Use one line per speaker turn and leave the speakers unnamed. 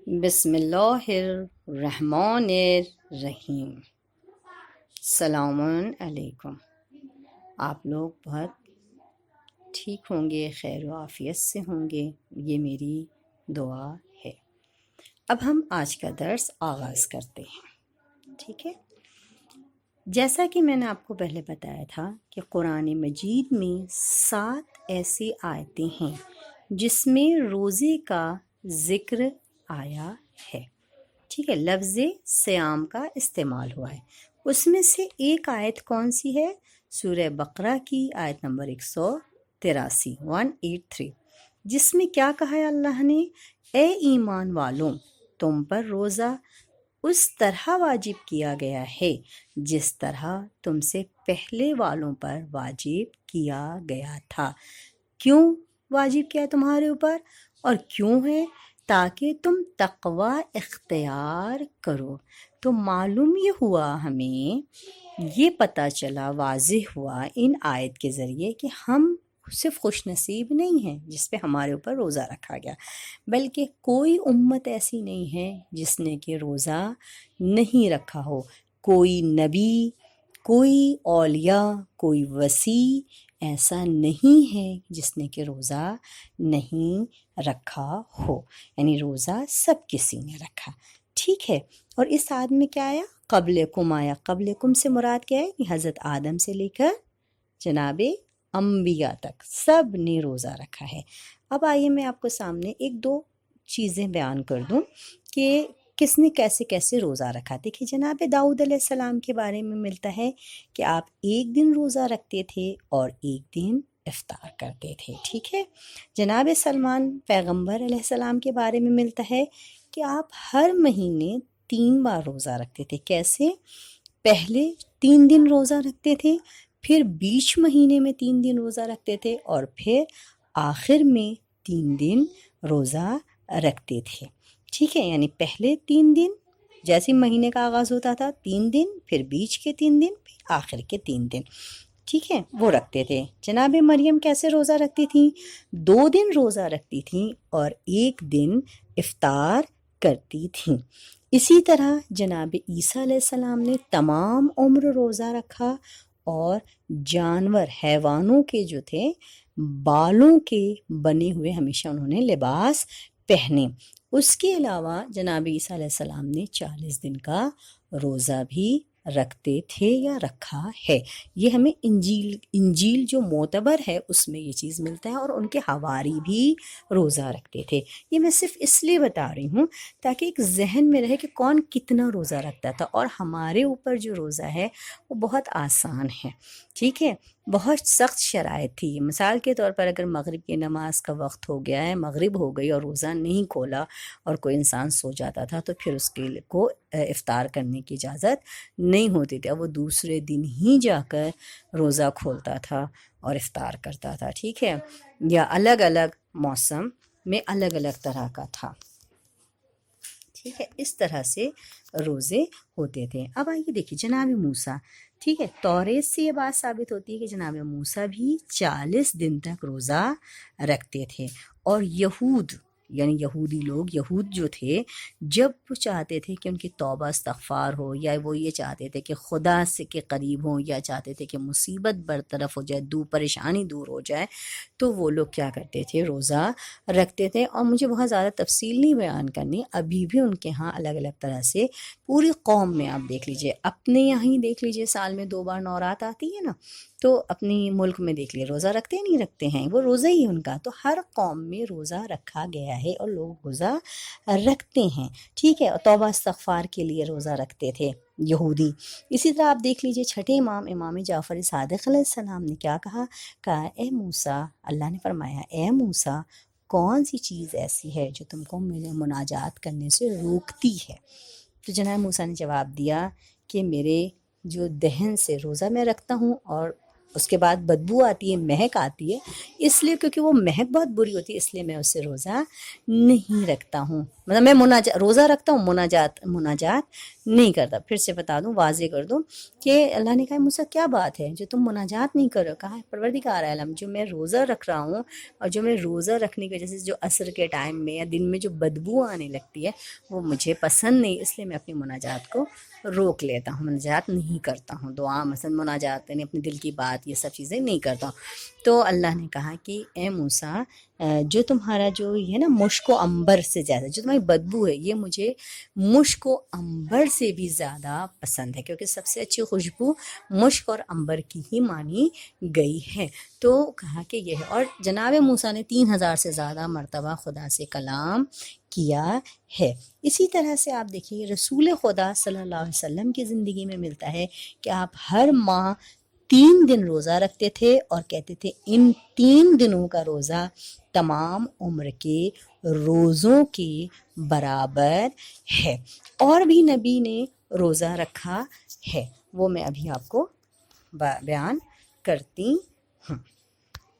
بسم اللہ الرحمن الرحیم۔ السلام علیکم۔ آپ لوگ بہت ٹھیک ہوں گے، خیر و عافیت سے ہوں گے، یہ میری دعا ہے۔ اب ہم آج کا درس آغاز کرتے ہیں، ٹھیک ہے۔ جیسا کہ میں نے آپ کو پہلے بتایا تھا کہ قرآن مجید میں 7 ایسی آیتیں ہیں جس میں روزے کا ذکر آیا ہے، ٹھیک ہے، لفظ صیام کا استعمال ہوا ہے۔ اس میں سے ایک آیت کون سی ہے؟ سورہ بقرہ کی آیت نمبر 183 جس میں کیا کہا ہے اللہ نے؟ اے ایمان والوں، تم پر روزہ اس طرح واجب کیا گیا ہے جس طرح تم سے پہلے والوں پر واجب کیا گیا تھا۔ کیوں واجب کیا تمہارے اوپر اور کیوں ہے؟ تاکہ تم تقوی اختیار کرو۔ تو معلوم یہ ہوا، ہمیں یہ پتہ چلا، واضح ہوا ان آیت کے ذریعے کہ ہم صرف خوش نصیب نہیں ہیں جس پہ ہمارے اوپر روزہ رکھا گیا، بلکہ کوئی امت ایسی نہیں ہے جس نے کہ روزہ نہیں رکھا ہو۔ کوئی نبی، کوئی اولیاء، کوئی وصی ایسا نہیں ہے جس نے کہ روزہ نہیں رکھا ہو، یعنی روزہ سب کسی نے رکھا، ٹھیک ہے۔ اور اس آیت میں کیا آیا؟ قبلکم آیا۔ قبلکم سے مراد کیا ہے؟ کہ حضرت آدم سے لے کر جناب انبیاء تک سب نے روزہ رکھا ہے۔ اب آئیے میں آپ کو سامنے ایک دو چیزیں بیان کر دوں کہ کس نے کیسے کیسے روزہ رکھا۔ دیکھیے جناب داؤد علیہ السلام کے بارے میں ملتا ہے کہ آپ ایک دن روزہ رکھتے تھے اور ایک دن افطار کرتے تھے، ٹھیک ہے۔ جناب سلمان پیغمبر علیہ السلام کے بارے میں ملتا ہے کہ آپ ہر مہینے 3 بار روزہ رکھتے تھے۔ کیسے؟ پہلے 3 دن روزہ رکھتے تھے، پھر بیچ مہینے میں 3 دن روزہ رکھتے تھے، اور پھر آخر میں 3 دن روزہ رکھتے تھے، ٹھیک ہے۔ یعنی پہلے 3 دن جیسے مہینے کا آغاز ہوتا تھا 3 دن، پھر بیچ کے 3 دن، پھر آخر کے 3 دن، ٹھیک ہے، وہ رکھتے تھے۔ جناب مریم کیسے روزہ رکھتی تھیں؟ 2 دن روزہ رکھتی تھیں اور 1 دن افطار کرتی تھیں۔ اسی طرح جناب عیسیٰ علیہ السلام نے تمام عمر روزہ رکھا اور جانور، حیوانوں کے جو تھے بالوں کے بنے ہوئے ہمیشہ انہوں نے لباس پہنے۔ اس کے علاوہ جناب عیسیٰ علیہ السلام نے 40 دن کا روزہ بھی رکھتے تھے یا رکھا ہے۔ یہ ہمیں انجیل جو معتبر ہے اس میں یہ چیز ملتا ہے، اور ان کے حواری بھی روزہ رکھتے تھے۔ یہ میں صرف اس لیے بتا رہی ہوں تاکہ ایک ذہن میں رہے کہ کون کتنا روزہ رکھتا تھا، اور ہمارے اوپر جو روزہ ہے وہ بہت آسان ہے، ٹھیک ہے۔ بہت سخت شرائط تھی۔ مثال کے طور پر اگر مغرب کی نماز کا وقت ہو گیا ہے، مغرب ہو گئی اور روزہ نہیں کھولا اور کوئی انسان سو جاتا تھا، تو پھر اس کے کو افطار کرنے کی اجازت نہیں ہوتی تھی، اب وہ دوسرے دن ہی جا کر روزہ کھولتا تھا اور افطار کرتا تھا، ٹھیک ہے۔ یا الگ الگ موسم میں الگ الگ طرح کا تھا، ٹھیک ہے۔ اس طرح سے روزے ہوتے تھے۔ اب آئیے دیکھیے جناب موسیٰ، ٹھیک ہے، توریت سے یہ بات ثابت ہوتی ہے کہ جناب موسیٰ بھی 40 دن تک روزہ رکھتے تھے۔ اور یعنی یہودی لوگ، یہود جو تھے، جب وہ چاہتے تھے کہ ان کی توبہ استغفار ہو، یا وہ یہ چاہتے تھے کہ خدا سے کے قریب ہوں، یا چاہتے تھے کہ مصیبت برطرف ہو جائے، پریشانی دور ہو جائے، تو وہ لوگ کیا کرتے تھے؟ روزہ رکھتے تھے۔ اور مجھے بہت زیادہ تفصیل نہیں بیان کرنی، ابھی بھی ان کے ہاں الگ الگ طرح سے پوری قوم میں آپ دیکھ لیجئے، اپنے یہاں ہی دیکھ لیجئے، سال میں 2 بار نورات آتی ہے نا، تو اپنی ملک میں دیکھ لیے روزہ رکھتے نہیں رکھتے ہیں، وہ روزہ ہی ان کا۔ تو ہر قوم میں روزہ رکھا گیا ہے اور لوگ روزہ رکھتے ہیں، ٹھیک ہے۔ اور توبہ استغفار کے لیے روزہ رکھتے تھے یہودی۔ اسی طرح آپ دیکھ لیجئے چھٹے امام جعفر صادق علیہ السلام نے کیا کہا؟ اے موسیٰ، اللہ نے فرمایا اے موسیٰ، کون سی چیز ایسی ہے جو تم کو میرے مناجات کرنے سے روکتی ہے؟ تو جناب موسیٰ نے جواب دیا کہ میرے جو دہن سے روزہ میں رکھتا ہوں اور اس کے بعد بدبو آتی ہے، مہک آتی ہے، اس لیے کیونکہ وہ مہک بہت بری ہوتی ہے، اس لیے میں اس سے روزہ نہیں رکھتا ہوں۔ مطلب میں روزہ رکھتا ہوں، مناجات نہیں کرتا۔ پھر سے بتا دوں، واضح کر دوں کہ اللہ نے کہا موسیٰ کیا بات ہے جو تم مناجات نہیں کر رہے ہو؟ کہا پروردگار عالم، جو میں روزہ رکھ رہا ہوں اور جو میں روزہ رکھنے کی وجہ سے جو عصر کے ٹائم میں یا دن میں جو بدبو آنے لگتی ہے وہ مجھے پسند نہیں، اس لیے میں اپنی مناجات کو روک لیتا ہوں، مناجات نہیں کرتا ہوں، دعا مثلا مناجات یعنی اپنے دل کی بات یہ سب چیزیں نہیں کرتا ہوں۔ تو اللہ نے کہا کہ اے موسیٰ جو تمہارا جو یہ نا مشک و عنبر سے زیادہ جو تمہاری بدبو ہے یہ مجھے مشک و عنبر سے بھی زیادہ پسند ہے، کیونکہ سب سے اچھی خوشبو مشک اور عنبر کی ہی مانی گئی ہے۔ تو کہا کہ یہ ہے، اور جناب موسیٰ نے 3000 سے زیادہ مرتبہ خدا سے کلام کیا ہے۔ اسی طرح سے آپ دیکھیے رسول خدا صلی اللہ علیہ وسلم کی زندگی میں ملتا ہے کہ آپ ہر ماہ 3 دن روزہ رکھتے تھے اور کہتے تھے ان 3 دنوں کا روزہ تمام عمر کے روزوں کے برابر ہے۔ اور بھی نبی نے روزہ رکھا ہے، وہ میں ابھی آپ کو بیان کرتی ہوں۔